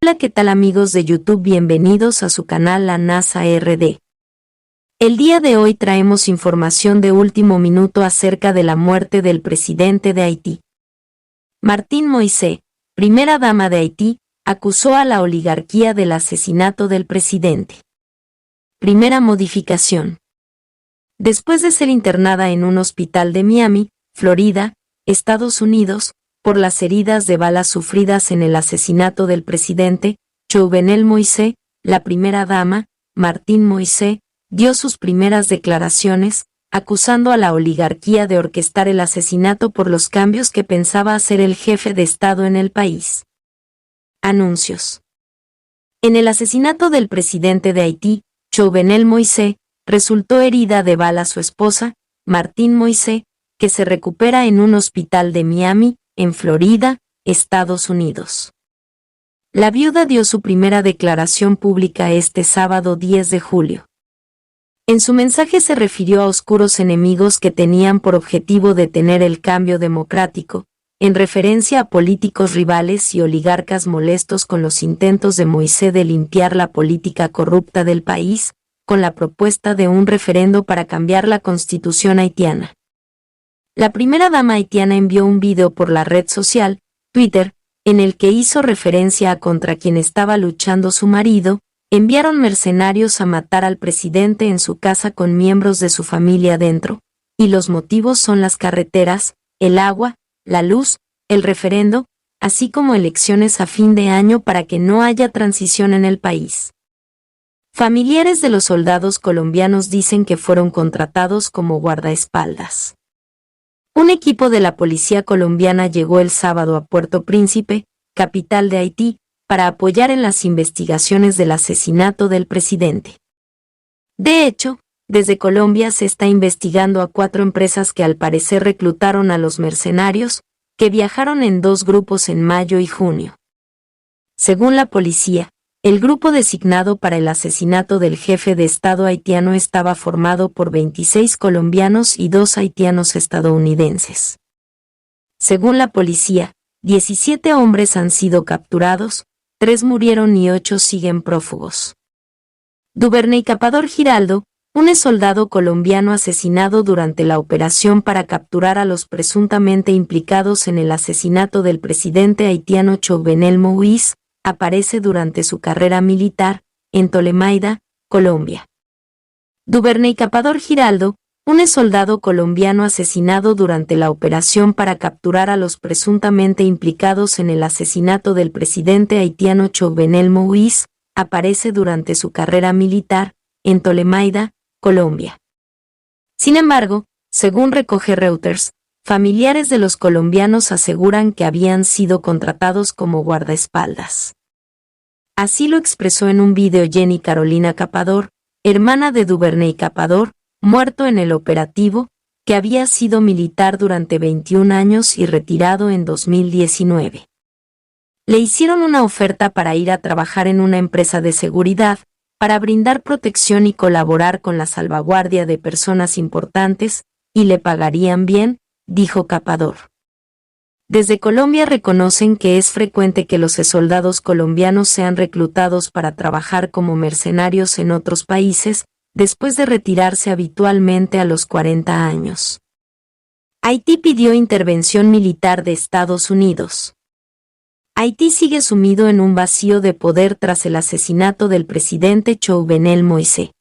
Hola, ¿qué tal amigos de YouTube? Bienvenidos a su canal La NASA RD. El día de hoy traemos información de último minuto acerca de la muerte del presidente de Haití. Martín Moïse, primera dama de Haití, acusó a la oligarquía del asesinato del presidente. Primera modificación. Después de ser internada en un hospital de Miami, Florida, Estados Unidos, por las heridas de bala sufridas en el asesinato del presidente, Jovenel Moïse, la primera dama, Martín Moïse, dio sus primeras declaraciones, acusando a la oligarquía de orquestar el asesinato por los cambios que pensaba hacer el jefe de Estado en el país. Anuncios. En el asesinato del presidente de Haití, Jovenel Moïse, resultó herida de bala su esposa, Martín Moïse, que se recupera en un hospital de Miami, en Florida, Estados Unidos. La viuda dio su primera declaración pública este sábado 10 de julio. En su mensaje se refirió a oscuros enemigos que tenían por objetivo detener el cambio democrático, en referencia a políticos rivales y oligarcas molestos con los intentos de Moïse de limpiar la política corrupta del país, con la propuesta de un referendo para cambiar la constitución haitiana. La primera dama haitiana envió un video por la red social, Twitter, en el que hizo referencia a contra quien estaba luchando su marido. Enviaron mercenarios a matar al presidente en su casa con miembros de su familia dentro, y los motivos son las carreteras, el agua, la luz, el referendo, así como elecciones a fin de año para que no haya transición en el país. Familiares de los soldados colombianos dicen que fueron contratados como guardaespaldas. Un equipo de la policía colombiana llegó el sábado a Puerto Príncipe, capital de Haití, para apoyar en las investigaciones del asesinato del presidente. De hecho, desde Colombia se está investigando a 4 empresas que al parecer reclutaron a los mercenarios, que viajaron en 2 grupos en mayo y junio. Según la policía, el grupo designado para el asesinato del jefe de Estado haitiano estaba formado por 26 colombianos y 2 haitianos estadounidenses. Según la policía, 17 hombres han sido capturados, 3 murieron y 8 siguen prófugos. Duvernay Capador Giraldo, un soldado colombiano asesinado durante la operación para capturar a los presuntamente implicados en el asesinato del presidente haitiano Jovenel Moïse, aparece durante su carrera militar, en Tolemaida, Colombia. Duvernay Capador Giraldo, un soldado colombiano asesinado durante la operación para capturar a los presuntamente implicados en el asesinato del presidente haitiano Jovenel Moïse, aparece durante su carrera militar, en Tolemaida, Colombia. Sin embargo, según recoge Reuters, familiares de los colombianos aseguran que habían sido contratados como guardaespaldas. Así lo expresó en un video Jenny Carolina Capador, hermana de Duvernay Capador, muerto en el operativo, que había sido militar durante 21 años y retirado en 2019. Le hicieron una oferta para ir a trabajar en una empresa de seguridad, para brindar protección y colaborar con la salvaguardia de personas importantes, y le pagarían bien, dijo Capador. Desde Colombia reconocen que es frecuente que los soldados colombianos sean reclutados para trabajar como mercenarios en otros países, después de retirarse habitualmente a los 40 años. Haití pidió intervención militar de Estados Unidos. Haití sigue sumido en un vacío de poder tras el asesinato del presidente Jovenel Moïse.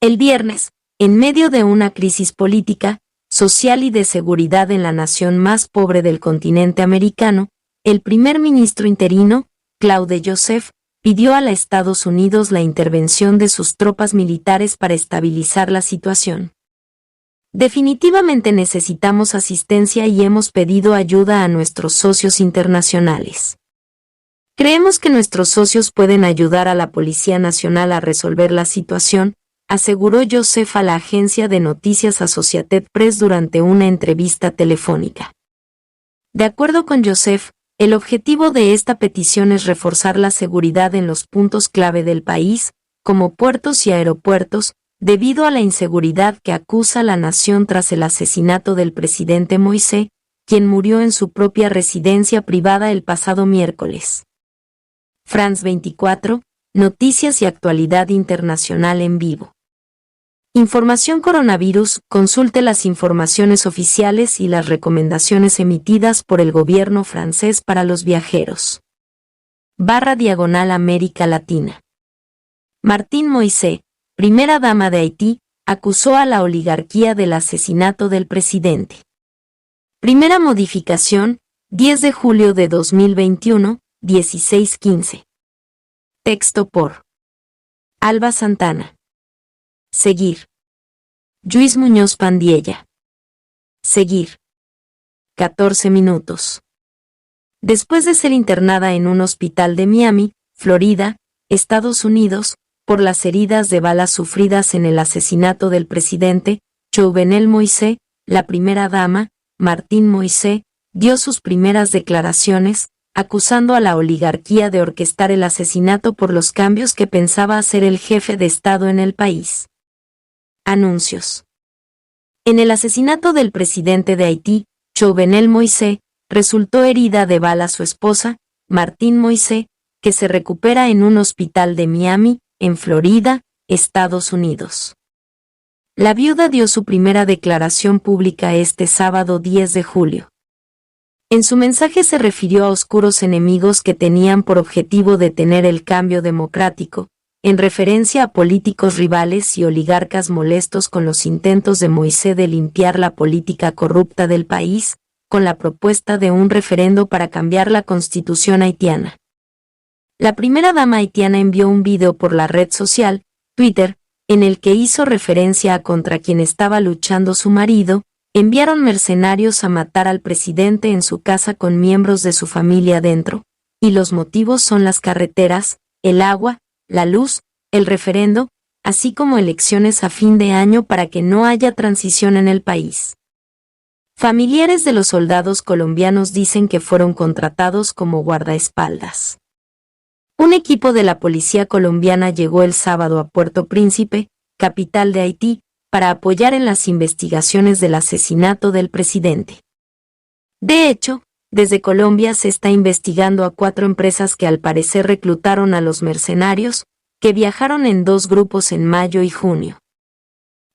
El viernes, en medio de una crisis política, social y de seguridad en la nación más pobre del continente americano, el primer ministro interino, Claude Joseph, pidió a los Estados Unidos la intervención de sus tropas militares para estabilizar la situación. Definitivamente necesitamos asistencia y hemos pedido ayuda a nuestros socios internacionales. Creemos que nuestros socios pueden ayudar a la Policía Nacional a resolver la situación, aseguró Joseph a la agencia de noticias Associated Press durante una entrevista telefónica. De acuerdo con Joseph, el objetivo de esta petición es reforzar la seguridad en los puntos clave del país, como puertos y aeropuertos, debido a la inseguridad que acusa la nación tras el asesinato del presidente Moïse, quien murió en su propia residencia privada el pasado miércoles. France 24, noticias y actualidad internacional en vivo. Información coronavirus, consulte las informaciones oficiales y las recomendaciones emitidas por el gobierno francés para los viajeros. /América Latina. Martín Moisés, primera dama de Haití, acusó a la oligarquía del asesinato del presidente. Primera modificación, 10 de julio de 2021, 16:15. Texto por Alba Santana. Seguir. Lluís Muñoz Pandiella. Seguir. 14 minutos. Después de ser internada en un hospital de Miami, Florida, Estados Unidos, por las heridas de bala sufridas en el asesinato del presidente, Jovenel Moïse, la primera dama, Martín Moisés, dio sus primeras declaraciones, acusando a la oligarquía de orquestar el asesinato por los cambios que pensaba hacer el jefe de Estado en el país. Anuncios. En el asesinato del presidente de Haití, Jovenel Moïse, resultó herida de bala su esposa, Martín Moisés, que se recupera en un hospital de Miami, en Florida, Estados Unidos. La viuda dio su primera declaración pública este sábado 10 de julio. En su mensaje se refirió a oscuros enemigos que tenían por objetivo detener el cambio democrático, en referencia a políticos rivales y oligarcas molestos con los intentos de Moisés de limpiar la política corrupta del país, con la propuesta de un referendo para cambiar la constitución haitiana. La primera dama haitiana envió un video por la red social, Twitter, en el que hizo referencia a contra quien estaba luchando su marido. Enviaron mercenarios a matar al presidente en su casa con miembros de su familia dentro, y los motivos son las carreteras, el agua, la luz, el referendo, así como elecciones a fin de año para que no haya transición en el país. Familiares de los soldados colombianos dicen que fueron contratados como guardaespaldas. Un equipo de la policía colombiana llegó el sábado a Puerto Príncipe, capital de Haití, para apoyar en las investigaciones del asesinato del presidente. De hecho, desde Colombia se está investigando a 4 empresas que al parecer reclutaron a los mercenarios, que viajaron en 2 grupos en mayo y junio.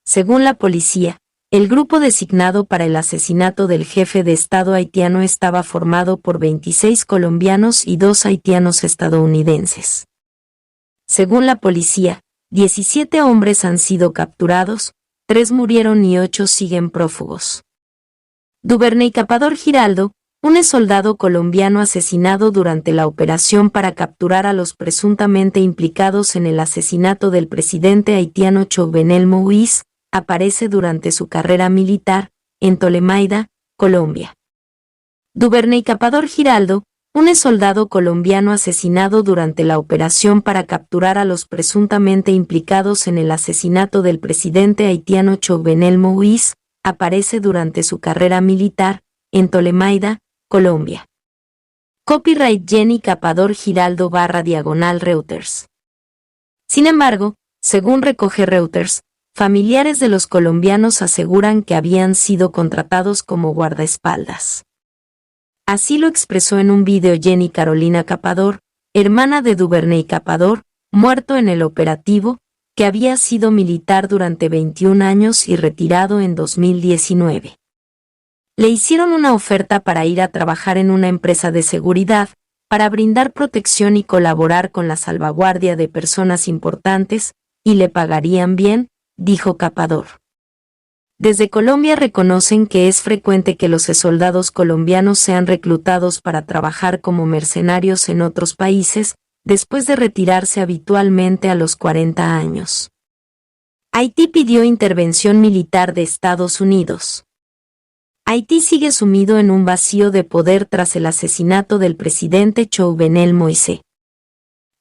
Según la policía, el grupo designado para el asesinato del jefe de Estado haitiano estaba formado por 26 colombianos y 2 haitianos estadounidenses. Según la policía, 17 hombres han sido capturados, 3 murieron y 8 siguen prófugos. Duvernay Capador Giraldo, un soldado colombiano asesinado durante la operación para capturar a los presuntamente implicados en el asesinato del presidente haitiano Jovenel Moïse, aparece durante su carrera militar, en Tolemaida, Colombia. Duvernay Capador Giraldo, un soldado colombiano asesinado durante la operación para capturar a los presuntamente implicados en el asesinato del presidente haitiano Jovenel Moïse, aparece durante su carrera militar, en Tolemaida, Colombia. Copyright Jenny Capador Giraldo /Reuters. Sin embargo, según recoge Reuters, familiares de los colombianos aseguran que habían sido contratados como guardaespaldas. Así lo expresó en un video Jenny Carolina Capador, hermana de Duvernay Capador, muerto en el operativo, que había sido militar durante 21 años y retirado en 2019. Le hicieron una oferta para ir a trabajar en una empresa de seguridad, para brindar protección y colaborar con la salvaguardia de personas importantes, y le pagarían bien, dijo Capador. Desde Colombia reconocen que es frecuente que los soldados colombianos sean reclutados para trabajar como mercenarios en otros países, después de retirarse habitualmente a los 40 años. Haití pidió intervención militar de Estados Unidos. Haití sigue sumido en un vacío de poder tras el asesinato del presidente Jovenel Moïse.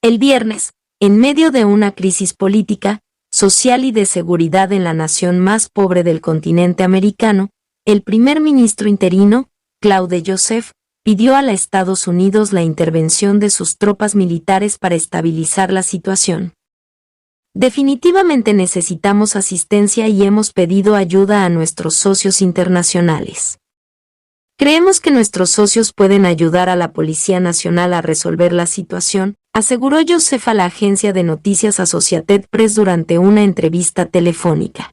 El viernes, en medio de una crisis política, social y de seguridad en la nación más pobre del continente americano, el primer ministro interino, Claude Joseph, pidió a los Estados Unidos la intervención de sus tropas militares para estabilizar la situación. Definitivamente necesitamos asistencia y hemos pedido ayuda a nuestros socios internacionales. Creemos que nuestros socios pueden ayudar a la Policía Nacional a resolver la situación, aseguró Joseph a la agencia de noticias Associated Press durante una entrevista telefónica.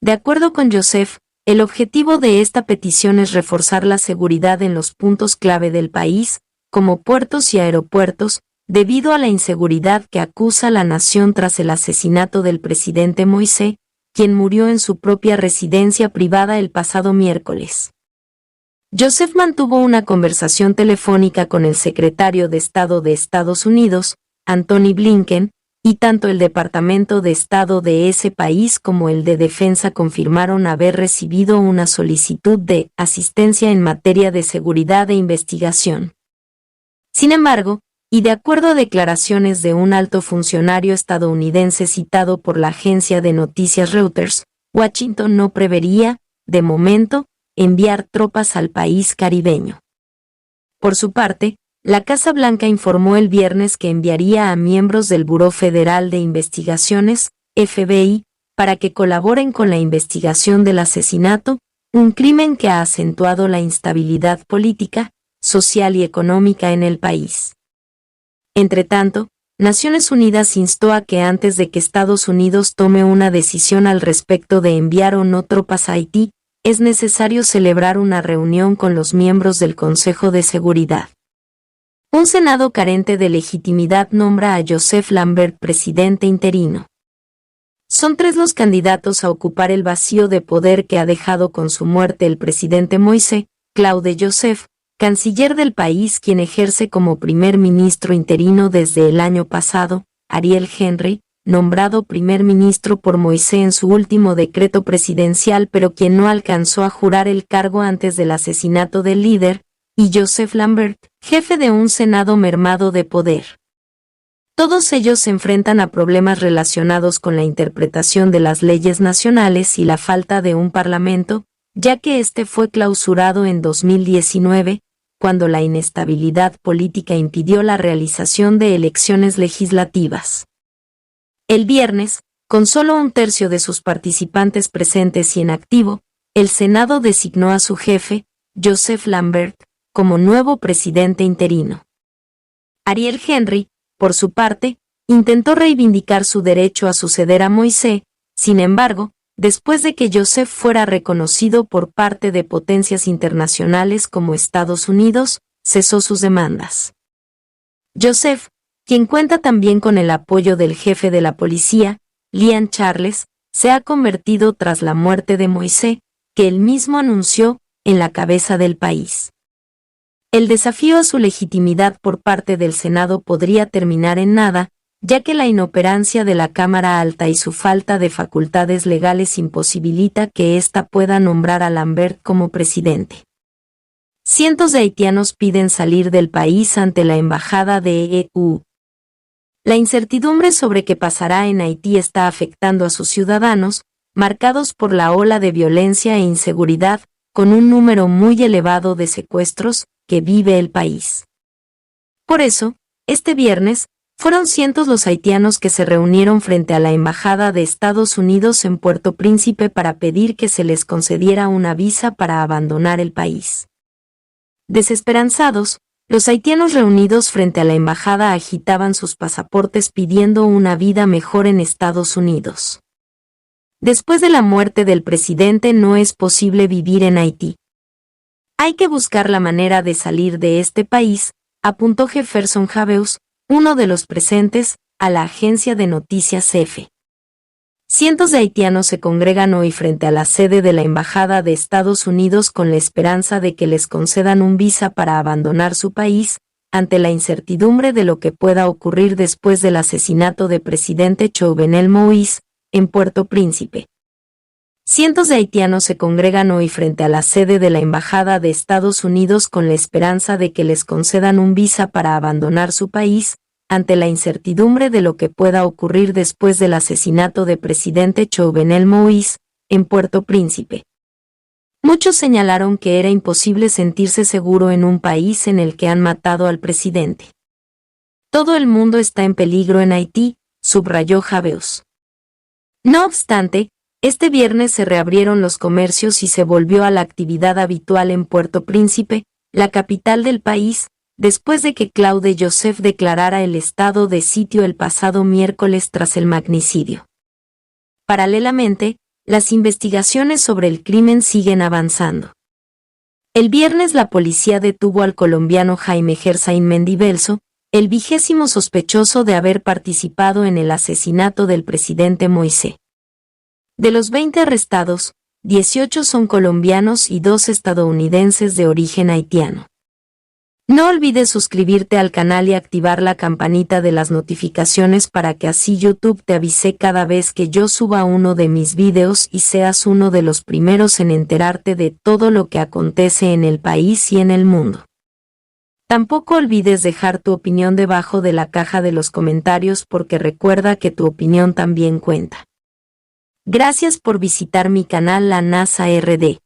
De acuerdo con Joseph, el objetivo de esta petición es reforzar la seguridad en los puntos clave del país, como puertos y aeropuertos, debido a la inseguridad que acusa la nación tras el asesinato del presidente Moïse, quien murió en su propia residencia privada el pasado miércoles. Joseph mantuvo una conversación telefónica con el secretario de Estado de Estados Unidos, Antony Blinken, y tanto el Departamento de Estado de ese país como el de Defensa confirmaron haber recibido una solicitud de asistencia en materia de seguridad e investigación. Sin embargo, y de acuerdo a declaraciones de un alto funcionario estadounidense citado por la agencia de noticias Reuters, Washington no prevería, de momento, enviar tropas al país caribeño. Por su parte, la Casa Blanca informó el viernes que enviaría a miembros del Buró Federal de Investigaciones, FBI, para que colaboren con la investigación del asesinato, un crimen que ha acentuado la instabilidad política, social y económica en el país. Entretanto, Naciones Unidas instó a que antes de que Estados Unidos tome una decisión al respecto de enviar o no tropas a Haití, es necesario celebrar una reunión con los miembros del Consejo de Seguridad. Un Senado carente de legitimidad nombra a Joseph Lambert presidente interino. Son 3 los candidatos a ocupar el vacío de poder que ha dejado con su muerte el presidente Moïse, Claude Joseph, canciller del país quien ejerce como primer ministro interino desde el año pasado, Ariel Henry, nombrado primer ministro por Moïse en su último decreto presidencial pero quien no alcanzó a jurar el cargo antes del asesinato del líder, y Joseph Lambert, jefe de un Senado mermado de poder. Todos ellos se enfrentan a problemas relacionados con la interpretación de las leyes nacionales y la falta de un parlamento, ya que este fue clausurado en 2019, cuando la inestabilidad política impidió la realización de elecciones legislativas. El viernes, con solo 1/3 de sus participantes presentes y en activo, el Senado designó a su jefe, Joseph Lambert, como nuevo presidente interino. Ariel Henry, por su parte, intentó reivindicar su derecho a suceder a Moïse, sin embargo, después de que Joseph fuera reconocido por parte de potencias internacionales como Estados Unidos, cesó sus demandas. Joseph, quien cuenta también con el apoyo del jefe de la policía, Liam Charles, se ha convertido tras la muerte de Moïse, que él mismo anunció, en la cabeza del país. El desafío a su legitimidad por parte del Senado podría terminar en nada, ya que la inoperancia de la Cámara Alta y su falta de facultades legales imposibilita que ésta pueda nombrar a Lambert como presidente. Cientos de haitianos piden salir del país ante la embajada de EU. La incertidumbre sobre qué pasará en Haití está afectando a sus ciudadanos, marcados por la ola de violencia e inseguridad, con un número muy elevado de secuestros, que vive el país. Por eso, este viernes, fueron cientos los haitianos que se reunieron frente a la Embajada de Estados Unidos en Puerto Príncipe para pedir que se les concediera una visa para abandonar el país. Desesperanzados, los haitianos reunidos frente a la embajada agitaban sus pasaportes pidiendo una vida mejor en Estados Unidos. Después de la muerte del presidente no es posible vivir en Haití. Hay que buscar la manera de salir de este país, apuntó Jefferson Habeus, uno de los presentes, a la agencia de noticias EFE. Cientos de haitianos se congregan hoy frente a la sede de la Embajada de Estados Unidos con la esperanza de que les concedan un visa para abandonar su país, ante la incertidumbre de lo que pueda ocurrir después del asesinato del presidente Jovenel Moïse, en Puerto Príncipe. Cientos de haitianos se congregan hoy frente a la sede de la Embajada de Estados Unidos con la esperanza de que les concedan un visa para abandonar su país, ante la incertidumbre de lo que pueda ocurrir después del asesinato del presidente Jovenel Moïse, en Puerto Príncipe. Muchos señalaron que era imposible sentirse seguro en un país en el que han matado al presidente. Todo el mundo está en peligro en Haití, subrayó Habeus. No obstante, este viernes se reabrieron los comercios y se volvió a la actividad habitual en Puerto Príncipe, la capital del país, después de que Claude Joseph declarara el estado de sitio el pasado miércoles tras el magnicidio. Paralelamente, las investigaciones sobre el crimen siguen avanzando. El viernes la policía detuvo al colombiano Jaime Gersain Mendibelso, el 20º sospechoso de haber participado en el asesinato del presidente Moisés. De los 20 arrestados, 18 son colombianos y 2 estadounidenses de origen haitiano. No olvides suscribirte al canal y activar la campanita de las notificaciones para que así YouTube te avise cada vez que yo suba uno de mis videos y seas uno de los primeros en enterarte de todo lo que acontece en el país y en el mundo. Tampoco olvides dejar tu opinión debajo de la caja de los comentarios porque recuerda que tu opinión también cuenta. Gracias por visitar mi canal La NASA RD.